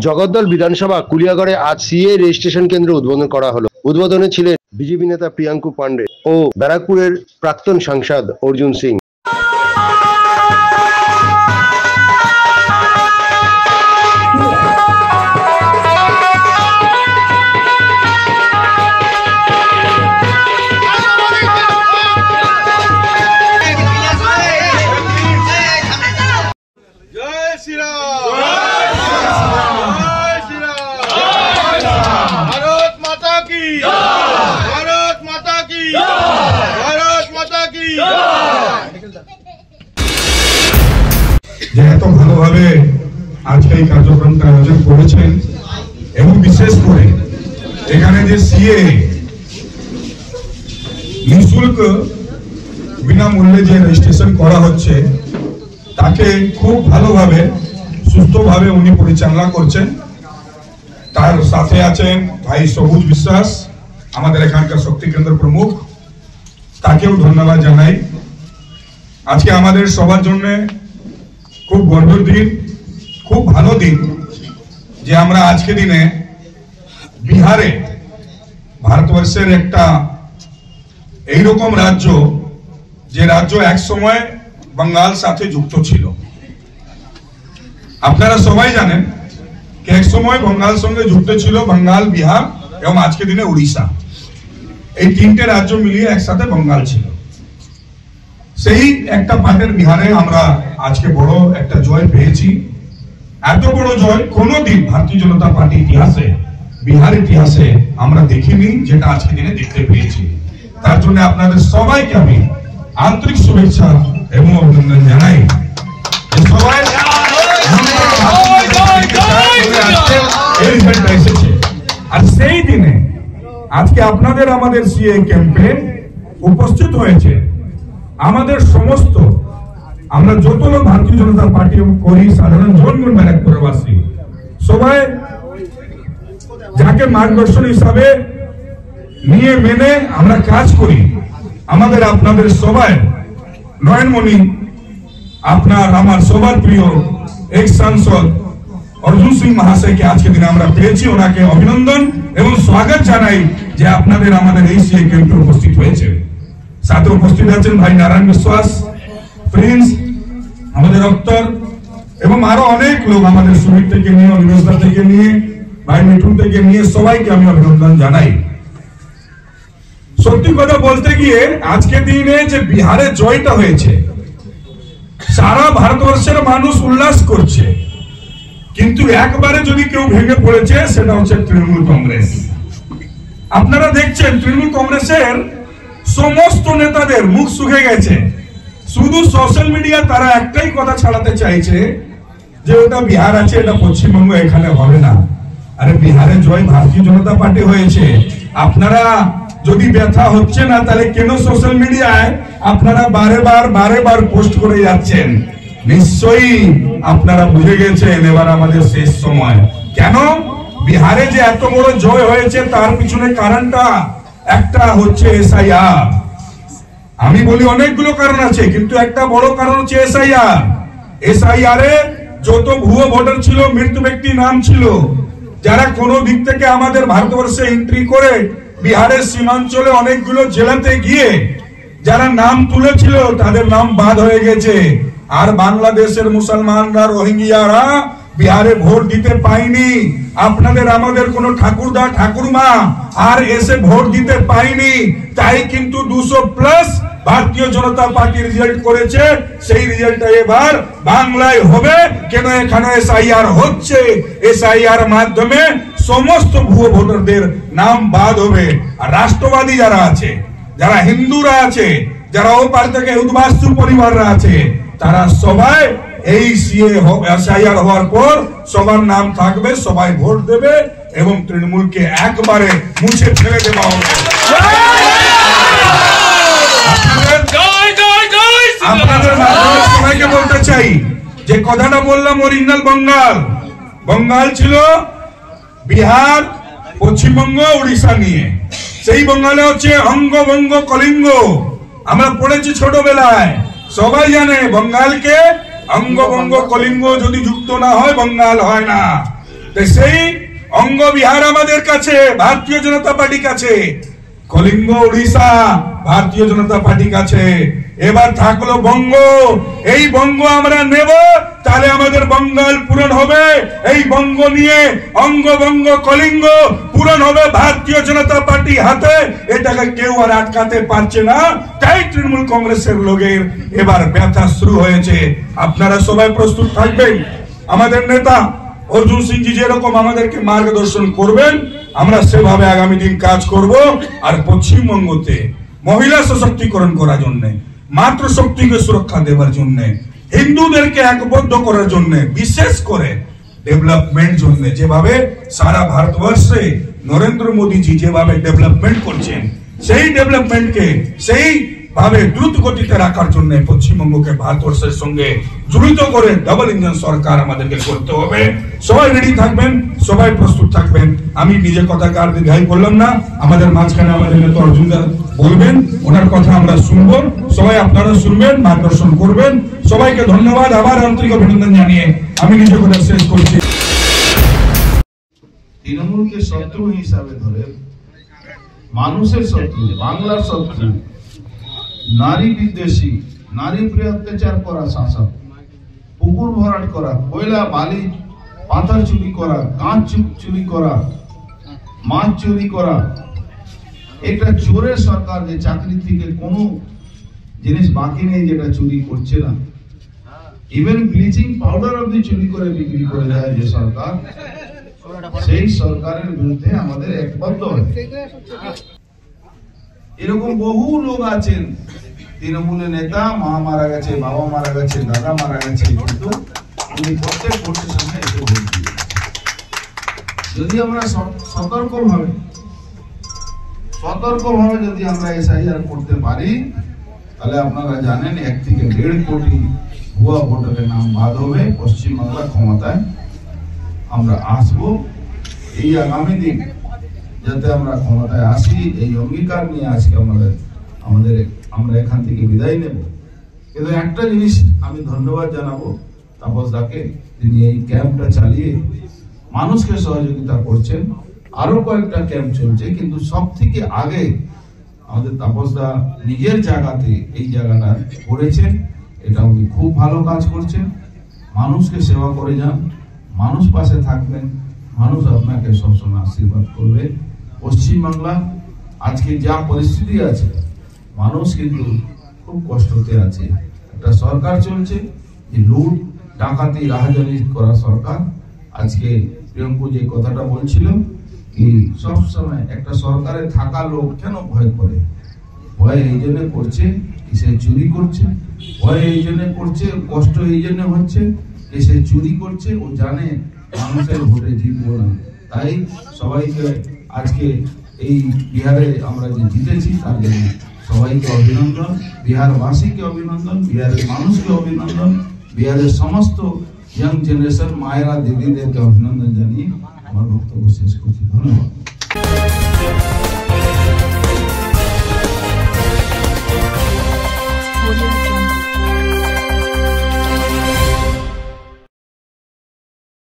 জগদ্দল বিধানসভা কুলিয়াগড়ে আজ CA registration কেন্দ্র উদ্বোধন করা হলো। উদ্বোধনে ছিলেন বিজেপি নেতা প্রিয়াঙ্কু পান্ডে ও ব্যারাকপুরের প্রাক্তন সাংসদ অর্জুন সিং। যে এত ভালোভাবে আজকে এই কার্যক্রমটা আয়োজন করেছেন এবং বিশেষ করে এখানে যে সিএ নিঃশুল্ক বিনামূল্যে যে রেজিস্ট্রেশন করা হচ্ছে তাকে খুব ভালোভাবে সুস্থভাবে উনি পরিচালনা করছেন। তার সাথে আছেন ভাই সবুজ বিশ্বাস, আমাদের এখানকার শক্তি কেন্দ্র প্রমুখ, তাকেও ধন্যবাদ জানাই। আজকে আমাদের সবার জন্য খুব গর্বের দিন, খুব ভালো দিন যে আমরা আজকে দিনে বিহারে ভারতবর্ষের একটা এইরকম রাজ্য যে রাজ্য এক সময় বাঙ্গাল সাথে যুক্ত ছিল। আপনারা সবাই জানেন যে এক সময় বাঙ্গাল সঙ্গে যুক্ত ছিল বাঙ্গাল, বিহার এবং আজকে দিনে উড়িষ্যা। এই তিনটে রাজ্য মিলিয়ে একসাথে বাঙ্গাল ছিল। সেই একটা পার্টের বিহারে আমরা আজকে বড় একটা জয় পেয়েছি। এত বড় জয় কোনোদিন ভারতীয় জনতা পার্টি ইতিহাসে, বিহার ইতিহাসে আমরা দেখিনি, যেটা আজকে দিনে দেখতে পেয়েছি। তার জন্য আপনাদের সবাইকে আমি আন্তরিক শুভেচ্ছা এবং অভিনন্দন জানাই। সবাই এসেছে আর সেই দিনে আজকে আপনাদের আমাদের সিএ ক্যাম্পে উপস্থিত হয়েছে আমাদের সমস্ত, আমরা যত লোক ভারতীয় জনতা পার্টি করি, সাধারণ জনগণ ব্যারাকপুরবাসী সবাই যাকে মার্গদর্শন হিসাবে নিয়ে মেনে আমরা কাজ করি। আমাদের আপনাদের সবাই নয়নমণি, আপনার আমার সবার প্রিয় এক সাংসদ অর্জুন সিং মহাশয়কে আজকে দিনে আমরা পেয়েছি। ওনাকে অভিনন্দন এবং স্বাগত জানাই যে আপনাদের আমাদের এই সিএ ক্যাম্পে উপস্থিত হয়েছে। সাথে উপস্থিত আছেন ভাই নারায়ণ বিশ্বাস, প্রিন্স, আমাদের অক্তর এবং আরো অনেক লোক, আমাদের সুমিত থেকে নিয়ে, অনিরোজদা থেকে নিয়ে, ভাই মিঠুন থেকে নিয়ে সবাইকে আমি অভিনন্দন জানাই। সত্যি কথা বলতে গিয়ে আজকে দিনে যে বিহারে জয়টা হয়েছে, সারা ভারতবর্ষের মানুষ উল্লাস করছে, কিন্তু একবারে যদি কেউ ভেঙে পড়েছে সেটা হচ্ছে তৃণমূল কংগ্রেস। আপনারা দেখছেন তৃণমূল কংগ্রেসের সমস্ত নেতাদের মুখ শুকিয়ে গেছে। শুধু সোশ্যাল মিডিয়া তারা একটাই কথা ছড়াতে চাইছে যে ওটা বিহার আছে, এটা পশ্চিমবঙ্গ, এখানে হবে না। আরে বিহারে জয় ভারতীয় জনতা পার্টি হয়েছে। আপনারা যদি ব্যথা হচ্ছে না তাহলে কেন সোশ্যাল মিডিয়ায় আপনারা বারে বার পোস্ট করে যাচ্ছেন? নিশ্চয়ই আপনারা বুঝে গেছেন এবার আমাদের শেষ সময়। কেন বিহারে যে এত বড় জয় হয়েছে তার পিছনে কারণটা একটা হচ্ছে এসআইআর। আমি বলি অনেকগুলো কারণ আছে, কিন্তু একটা বড় কারণ হচ্ছে এসআইআর। এসআইআর এ যত ভুয়ো ভোটার ছিল, মৃত ব্যক্তি নাম ছিল, যারা কোন দিক থেকে আমাদের ভারতবর্ষে এন্ট্রি করে বিহারের সীমাঞ্চলে অনেকগুলো জেলাতে গিয়ে যারা নাম তুলেছিল তাদের নাম বাদ হয়ে গেছে। আর বাংলাদেশের মুসলমানরা, রোহিঙ্গিয়ারা বিহারে ভোট দিতে পায়নি। আপনাদের আমাদের কোন ঠাকুরদা ঠাকুরমা আর এসে ভোট দিতে পায়নি। তাই কিন্তু 200+ ভারতীয় জনতা পার্টি রেজাল্ট করেছে। সেই রেজাল্টটা এবার বাংলায় হবে। কেন এখানে এসআইআর হচ্ছে, এসআইআর মাধ্যমে সমস্ত ভুয়ো ভোটারদের নাম বাদ হবে। আর রাষ্ট্রবাদী যারা আছে, যারা হিন্দুরা আছে, যারা ওপার থেকে উদ্বাস্তু পরিবাররা আছে, তারা সবাই এই এসআইআর হওয়ার পর সবার নাম থাকবে, সবাই ভোট দেবে এবং তৃণমূলকে একবারে মুছে ফেলে দেওয়া হবে। আপনাদের মাধ্যমে সবাইকে বলতে চাই যে কথাটা বললাম অরিজিনাল বঙ্গাল ছিল বিহার, পশ্চিমবঙ্গ, উড়িষ্যা নিয়ে। সেই বঙ্গালে হচ্ছে অঙ্গ, বঙ্গ, কলিঙ্গ। আমরা পড়েছি ছোটবেলায়, সবাই জানে বঙ্গালকে অঙ্গ, বঙ্গ, কলিঙ্গ যদি যুক্ত না হয় বঙ্গাল হয় না। তো সেই অঙ্গ বিহার আমাদের কাছে, ভারতীয় জনতা পার্টি কাছে, কলিঙ্গ উড়িষ্যা ভারতীয় জনতা পার্টি কাছে, এবার থাকলো বঙ্গ। এই বঙ্গ আমরা নেব, তাহলে আমাদের বঙ্গাল পূরণ হবে। এই বঙ্গ নিয়ে অঙ্গ বঙ্গ কলিঙ্গ পূরণ হবে ভারতীয় জনতা পার্টি হাতে। এটাকে কেউ আর আটকাতে পারছে না। তাই তৃণমূল কংগ্রেসের লোকের এবার ব্যথা শুরু হয়েছে। আপনারা সবাই প্রস্তুত থাকবেন। আমাদের নেতা অর্জুন সিং জি যেরকম আমাদেরকে মার্গদর্শন করবেন, আমরা সেভাবে আগামী দিন কাজ করব। আর পশ্চিমবঙ্গতে মহিলা সশক্তিকরণ করার জন্য, মাতৃশক্তিকে সুরক্ষা দেওয়ার জন্য, হিন্দুদেরকে একবদ্ধ করার জন্য, বিশেষ করে ডেভেলপমেন্ট জন্য, যেভাবে সারা ভারতবর্ষে নরেন্দ্র মোদীজি যেভাবে ডেভেলপমেন্ট করছেন, সেই ডেভেলপমেন্টকে সেই ভাবে দ্রুত গতিতে রাখার জন্য পশ্চিমবঙ্গকে ভারতবর্ষের সঙ্গে জড়িত করে ডাবল ইঞ্জিন সরকার আমাদেরকে করতে হবে। সবাই রেডি থাকবেন, সবাই প্রস্তুত থাকবেন। আমি নিজের কথা কার দীর্ঘায়ী করলাম না, আমাদের মাঝখানে আমাদের নেতা অর্জুন বলবেন, ওনার কথা আমরা শুনবো। সবাই আপনারা শুনবেন, মার্গদর্শন করবেন। সবাইকে ধন্যবাদ, আবার আন্তরিক অভিনন্দন জানিয়ে আমি নিজের কথা শেষ করছি। তৃণমূলকে শত্রু হিসাবে ধরে, মানুষের শত্রু, বাংলার শত্রু, নারী বিদ্বেষী, নারী উপরে অত্যাচার করা শাসক, পুকুর ভরাট করা, কয়লা বালি পাথর চুরি করা, কাঁচ চুরি করা, মাছ চুরি করা, একটা চোরের সরকার যে চাকরি থেকে কোনো জিনিস বাকি নেই যেটা চুরি করছে না। ইভেন ব্লিচিং পাউডার অব্দি চুরি করে বিক্রি করে দেয় যে সরকার, সেই সরকারের বিরুদ্ধে আমাদের একবদ্ধ হয়। এরকম বহু লোক আছেন, তৃণমূলের নেতা, মা মারা গেছে, বাবা মারা গেছে, দাদা মারা গেছে, কিন্তু উনি প্রত্যেক ভোটের সামনে এসে ভোট দিয়ে। যদি আমরা সতর্কভাবে যদি আমরা এসআইআর করতে পারি, তাহলে আপনারা জানেন 1 থেকে 1.5 কোটি ভুয়া ভোটারের নাম বাদ হবে। পশ্চিমবাংলা ক্ষমতায় আমরা আসবো। এই আগামী দিন যাতে আমরা ক্ষমতায় আসি, এই অঙ্গীকার নিয়ে আজকে আমরা এখান থেকে বিদায় নেব। কিন্তু একটা জিনিস আমি ধন্যবাদ জানাবো তাপস দাকে, তিনি এই ক্যাম্পটা চালিয়ে মানুষকে সহযোগিতা করছেন। আরো কয়েকটা ক্যাম্প চলছে, কিন্তু সব থেকে আগে আমাদের তাপস দা নিজের জায়গাতে এই জায়গাটা করেছেন। এটা উনি খুব ভালো কাজ করছেন। মানুষকে সেবা করে যান, মানুষ পাশে থাকবেন, মানুষ আপনাকে সবসময় আশীর্বাদ করবে। পশ্চিমবাংলা আজকে যা পরিস্থিতি আছে, মানুষ কিন্তু খুব কষ্টতে আছে। একটা সরকার চলছে যে লুট ডাকাতি রাহাজানি করা সরকার। আজকে প্রিয়ঙ্কু যে কথাটা বলছিল, কি সবসময় একটা সরকারে থাকা লোক কেন ভয় করে? ভয় এই জন্য করছে সে চুরি করছে, ভয় এই জন্য করছে, কষ্ট এই জন্য হচ্ছে সে চুরি করছে। ও জানে মানুষের ভোটে জিতবো না। তাই সবাইকে আজকে এই বিহারে আমরা যে জিতেছি তার জন্য সবাইকে অভিনন্দন, বিহারবাসীকে অভিনন্দন, বিহারের মানুষকে অভিনন্দন, বিহারের সমস্ত ইয়াং জেনারেশন মায়েরা দিদিদেরকে অভিনন্দন জানিয়ে আমার বক্তব্য শেষ করছি। ধন্যবাদ।